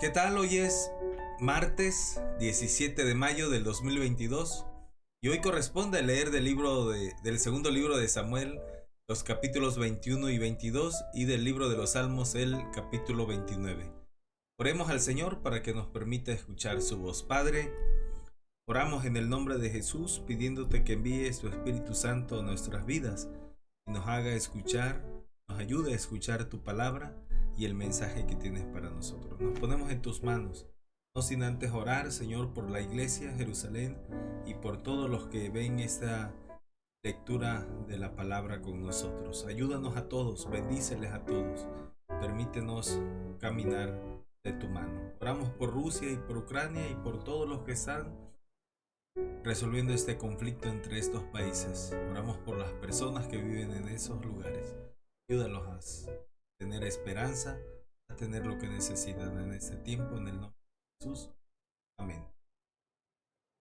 ¿Qué tal? Hoy es martes 17 de mayo del 2022 y hoy corresponde leer del segundo libro de Samuel, los capítulos 21 y 22 y del libro de los Salmos, el capítulo 29. Oremos al Señor para que nos permita escuchar su voz. Padre, oramos en el nombre de Jesús pidiéndote que envíes tu Espíritu Santo a nuestras vidas y nos haga escuchar, nos ayude a escuchar tu palabra y el mensaje que tienes para nosotros. Nos ponemos en tus manos, no sin antes orar, Señor, por la iglesia, Jerusalén, y por todos los que ven esta lectura de la palabra con nosotros. Ayúdanos a todos, bendíceles a todos, permítenos caminar de tu mano. Oramos por Rusia y por Ucrania y por todos los que están resolviendo este conflicto entre estos países. Oramos por las personas que viven en esos lugares. Ayúdalos a tener esperanza, a tener lo que necesitan en este tiempo, en el nombre de Jesús. Amén.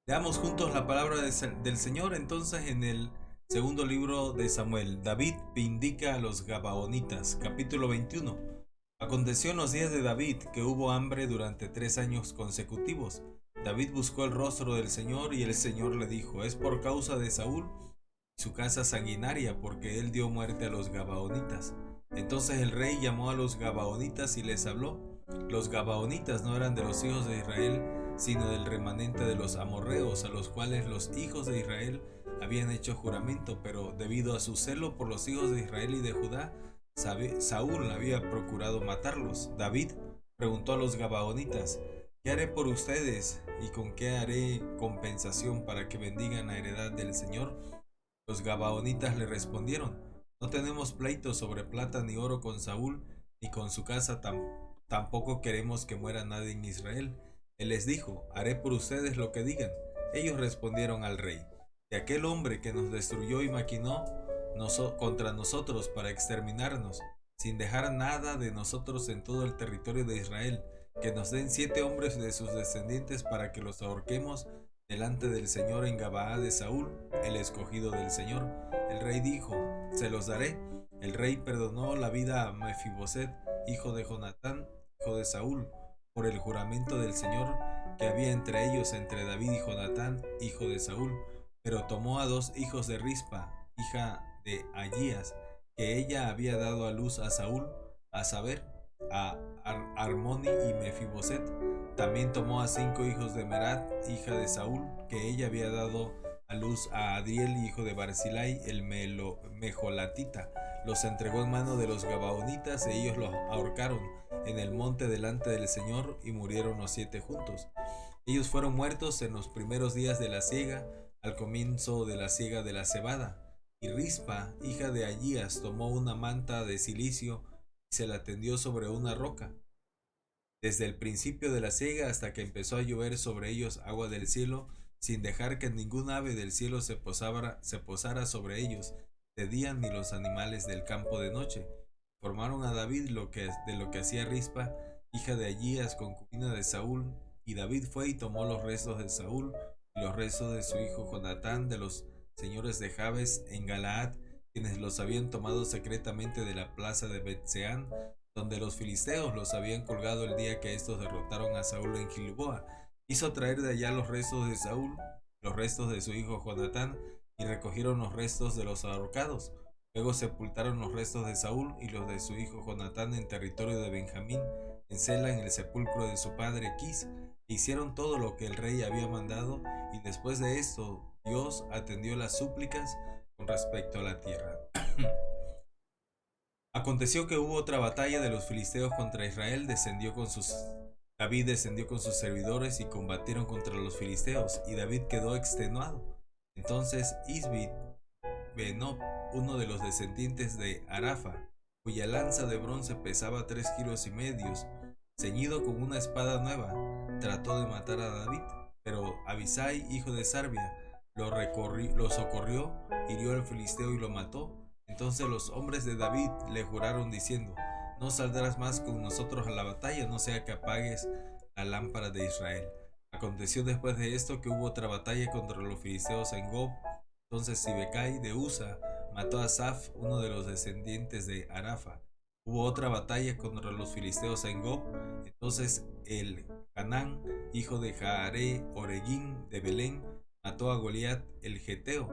Leamos juntos la palabra del Señor entonces en el segundo libro de Samuel. David vindica a los Gabaonitas, capítulo 21. Aconteció en los días de David que hubo hambre durante 3 años consecutivos. David buscó el rostro del Señor y el Señor le dijo: es por causa de Saúl y su casa sanguinaria, porque él dio muerte a los Gabaonitas. Entonces el rey llamó a los Gabaonitas y les habló. Los Gabaonitas no eran de los hijos de Israel, sino del remanente de los amorreos, a los cuales los hijos de Israel habían hecho juramento, pero debido a su celo por los hijos de Israel y de Judá, Saúl había procurado matarlos. David preguntó a los Gabaonitas: ¿qué haré por ustedes y con qué haré compensación para que bendigan la heredad del Señor? Los Gabaonitas le respondieron: no tenemos pleito sobre plata ni oro con Saúl, ni con su casa, tampoco queremos que muera nadie en Israel. Él les dijo: haré por ustedes lo que digan. Ellos respondieron al rey: de aquel hombre que nos destruyó y maquinó contra nosotros para exterminarnos, sin dejar nada de nosotros en todo el territorio de Israel, que nos den 7 hombres de sus descendientes para que los ahorquemos delante del Señor en Gabaa de Saúl, el escogido del Señor. El rey dijo: se los daré. El rey perdonó la vida a Mefiboset, hijo de Jonatán, hijo de Saúl, por el juramento del Señor que había entre ellos, entre David y Jonatán, hijo de Saúl. Pero tomó a 2 hijos de Rispa, hija de Agías, que ella había dado a luz a Saúl, a saber, a Armoni y Mefiboset. También tomó a 5 hijos de Merat, hija de Saúl, que ella había dado a luz a Adriel, hijo de Barzillai, el Mejolatita. Los entregó en mano de los Gabaonitas e ellos los ahorcaron en el monte delante del Señor, y murieron los 7 juntos. Ellos fueron muertos en los primeros días de la siega, al comienzo de la siega de la cebada. Y Rispa, hija de Agías, tomó una manta de cilicio y se la tendió sobre una roca. Desde el principio de la siega hasta que empezó a llover sobre ellos agua del cielo, sin dejar que ningún ave del cielo se posara sobre ellos de día, ni los animales del campo de noche. Formaron a David de lo que hacía Rispa, hija de Agías, concubina de Saúl. Y David fue y tomó los restos de Saúl y los restos de su hijo Jonatán, de los señores de Jabes en Galaad, quienes los habían tomado secretamente de la plaza de Bet-Seán, donde los filisteos los habían colgado el día que estos derrotaron a Saúl en Gilboa. Hizo traer de allá los restos de Saúl, los restos de su hijo Jonatán, y recogieron los restos de los ahorcados. Luego sepultaron los restos de Saúl y los de su hijo Jonatán en territorio de Benjamín, en Sela, en el sepulcro de su padre Quis. Hicieron todo lo que el rey había mandado, y después de esto Dios atendió las súplicas con respecto a la tierra. Aconteció que hubo otra batalla de los filisteos contra Israel. David descendió con sus servidores y combatieron contra los filisteos, y David quedó extenuado. Entonces Isbid Benob, uno de los descendientes de Arafa, cuya lanza de bronce pesaba 3,5 kilos, ceñido con una espada nueva, trató de matar a David, pero Abisai, hijo de Sarbia, lo socorrió, hirió al filisteo y lo mató. Entonces los hombres de David le juraron diciendo: no saldrás más con nosotros a la batalla, no sea que apagues la lámpara de Israel. Aconteció después de esto que hubo otra batalla contra los filisteos en Gob. Entonces Sibecai de Usa mató a Asaf, uno de los descendientes de Arafa. Hubo otra batalla contra los filisteos en Gob. Entonces el Hanán, hijo de Jaare Oregim de Belén, mató a Goliat el Geteo,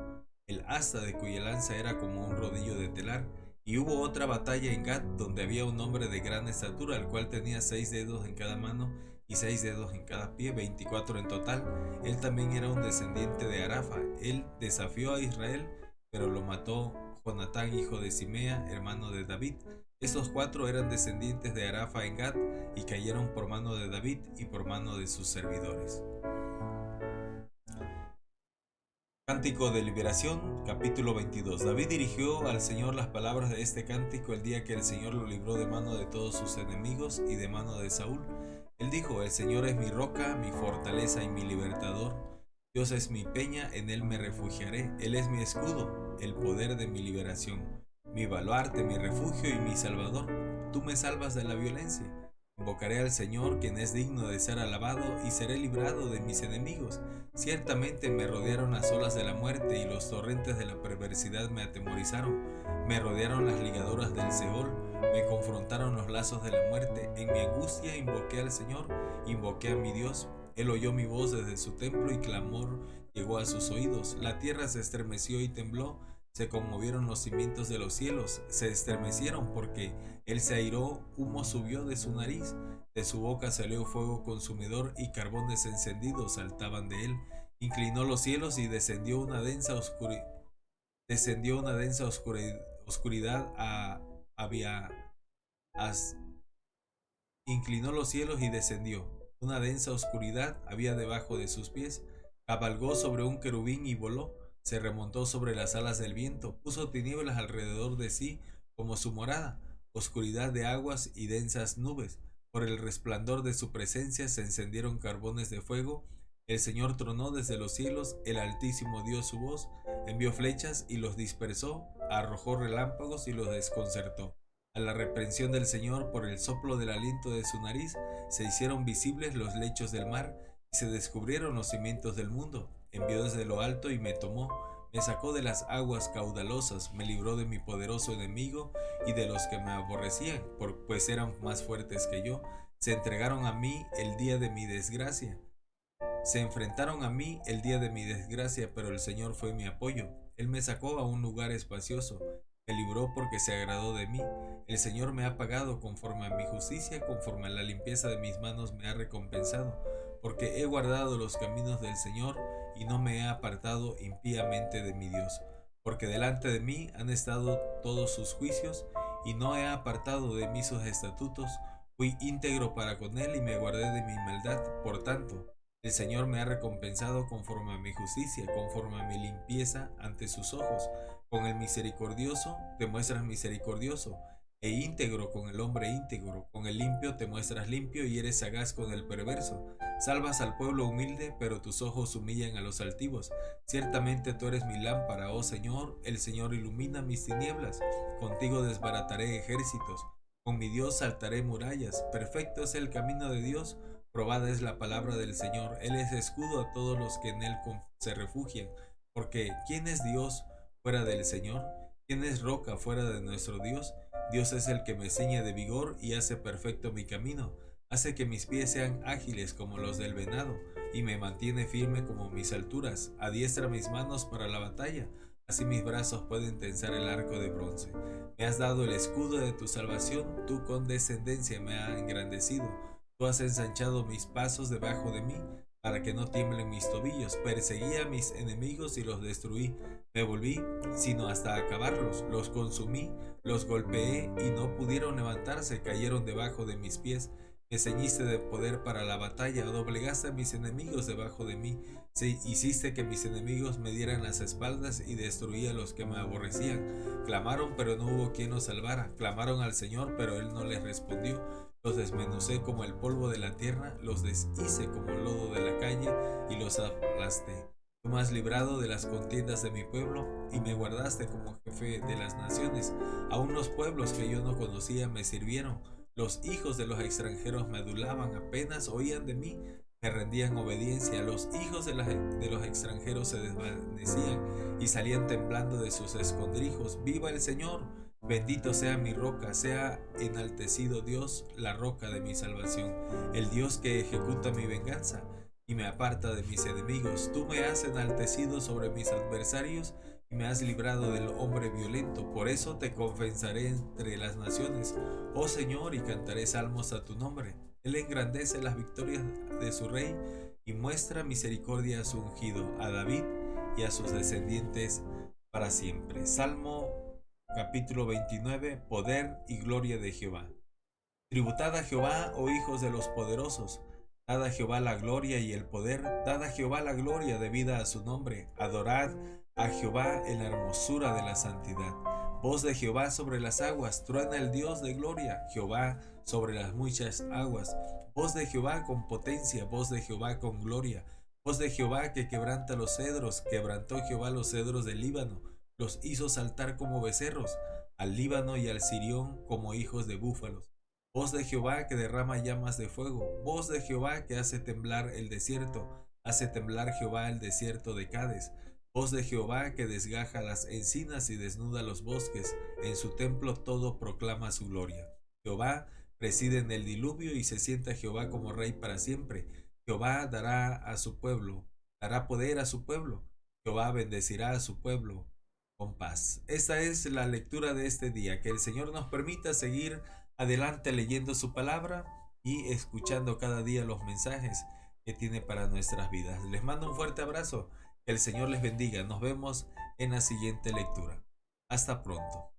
el asta de cuya lanza era como un rodillo de telar. Y hubo otra batalla en Gat, donde había un hombre de gran estatura, el cual tenía 6 dedos en cada mano y 6 dedos en cada pie, 24 en total. Él también era un descendiente de Arafa. Él desafió a Israel, pero lo mató Jonatán, hijo de Simea, hermano de David. Estos 4 eran descendientes de Arafa en Gat y cayeron por mano de David y por mano de sus servidores. Cántico de Liberación, capítulo 22. David dirigió al Señor las palabras de este cántico el día que el Señor lo libró de mano de todos sus enemigos y de mano de Saúl. Él dijo: el Señor es mi roca, mi fortaleza y mi libertador. Dios es mi peña, en él me refugiaré. Él es mi escudo, el poder de mi liberación, mi baluarte, mi refugio y mi salvador. Tú me salvas de la violencia. Invocaré al Señor, quien es digno de ser alabado, y seré librado de mis enemigos. Ciertamente me rodearon las olas de la muerte, y los torrentes de la perversidad me atemorizaron. Me rodearon las ligaduras del Seol, me confrontaron los lazos de la muerte. En mi angustia invoqué al Señor, invoqué a mi Dios. Él oyó mi voz desde su templo, y clamor llegó a sus oídos. La tierra se estremeció y tembló. Se conmovieron los cimientos de los cielos, se estremecieron porque él se airó, humo subió de su nariz, de su boca salió fuego consumidor y carbones encendidos saltaban de él. Inclinó los cielos y descendió una densa oscuridad Inclinó los cielos y descendió. Una densa oscuridad había debajo de sus pies. Cabalgó sobre un querubín y voló. Se remontó sobre las alas del viento, puso tinieblas alrededor de sí como su morada, oscuridad de aguas y densas nubes. Por el resplandor de su presencia se encendieron carbones de fuego. El Señor tronó desde los cielos, el Altísimo dio su voz, envió flechas y los dispersó, arrojó relámpagos y los desconcertó. A la reprensión del Señor, por el soplo del aliento de su nariz, se hicieron visibles los lechos del mar y se descubrieron los cimientos del mundo. Envió desde lo alto y me tomó, me sacó de las aguas caudalosas, me libró de mi poderoso enemigo y de los que me aborrecían, pues eran más fuertes que yo. Se entregaron a mí el día de mi desgracia. Se enfrentaron a mí el día de mi desgracia, pero el Señor fue mi apoyo. Él me sacó a un lugar espacioso, me libró porque se agradó de mí. El Señor me ha pagado conforme a mi justicia, conforme a la limpieza de mis manos me ha recompensado, porque he guardado los caminos del Señor y no me he apartado impíamente de mi Dios. Porque delante de mí han estado todos sus juicios y no he apartado de mí sus estatutos. Fui íntegro para con él y me guardé de mi maldad. Por tanto, el Señor me ha recompensado conforme a mi justicia, conforme a mi limpieza ante sus ojos. Con el misericordioso te muestras misericordioso, e íntegro con el hombre íntegro. Con el limpio te muestras limpio y eres sagaz con el perverso. Salvas al pueblo humilde, pero tus ojos humillan a los altivos. Ciertamente tú eres mi lámpara, oh Señor, el Señor ilumina mis tinieblas. Contigo desbarataré ejércitos, con mi Dios saltaré murallas. Perfecto es el camino de Dios, probada es la palabra del Señor. Él es escudo a todos los que en él se refugian. Porque ¿quién es Dios fuera del Señor? ¿Quién es roca fuera de nuestro Dios? Dios es el que me ciñe de vigor y hace perfecto mi camino. Hace que mis pies sean ágiles como los del venado y me mantiene firme como mis alturas. Adiestra mis manos para la batalla, así mis brazos pueden tensar el arco de bronce. Me has dado el escudo de tu salvación, tu condescendencia me ha engrandecido. Tú has ensanchado mis pasos debajo de mí, para que no tiemblen mis tobillos. Perseguí a mis enemigos y los destruí. Me volví, sino hasta acabarlos. Los consumí, los golpeé y no pudieron levantarse, cayeron debajo de mis pies. Me ceñiste de poder para la batalla, doblegaste a mis enemigos debajo de mí. Hiciste que mis enemigos me dieran las espaldas y destruí a los que me aborrecían. Clamaron, pero no hubo quien los salvara. Clamaron al Señor, pero Él no les respondió. Los desmenucé como el polvo de la tierra, los deshice como el lodo de la calle y los aplasté. Tú me has librado de las contiendas de mi pueblo y me guardaste como jefe de las naciones. Aún los pueblos que yo no conocía me sirvieron. Los hijos de los extranjeros me adulaban, apenas oían de mí, me rendían obediencia. Los hijos de los extranjeros se desvanecían y salían temblando de sus escondrijos. ¡Viva el Señor! Bendito sea mi roca, sea enaltecido Dios, la roca de mi salvación, el Dios que ejecuta mi venganza y me aparta de mis enemigos. Tú me has enaltecido sobre mis adversarios y me has librado del hombre violento. Por eso te confesaré entre las naciones, oh Señor, y cantaré salmos a tu nombre. Él engrandece las victorias de su rey y muestra misericordia a su ungido, a David y a sus descendientes para siempre. Salmo capítulo 29. Poder y gloria de Jehová. Tributad a Jehová, oh hijos de los poderosos. Dad a Jehová la gloria y el poder. Dad a Jehová la gloria debida a su nombre. Adorad a Jehová en la hermosura de la santidad. Voz de Jehová sobre las aguas. Truena el Dios de gloria. Jehová sobre las muchas aguas. Voz de Jehová con potencia. Voz de Jehová con gloria. Voz de Jehová que quebranta los cedros. Quebrantó Jehová los cedros del Líbano. Los hizo saltar como becerros, al Líbano y al Sirión como hijos de búfalos. Voz de Jehová que derrama llamas de fuego. Voz de Jehová que hace temblar el desierto. Hace temblar Jehová el desierto de Cades. Voz de Jehová que desgaja las encinas y desnuda los bosques. En su templo todo proclama su gloria. Jehová preside en el diluvio y se sienta Jehová como rey para siempre. Jehová dará a su pueblo, dará poder a su pueblo. Jehová bendecirá a su pueblo con paz. Esta es la lectura de este día. Que el Señor nos permita seguir adelante leyendo su palabra y escuchando cada día los mensajes que tiene para nuestras vidas. Les mando un fuerte abrazo. Que el Señor les bendiga. Nos vemos en la siguiente lectura. Hasta pronto.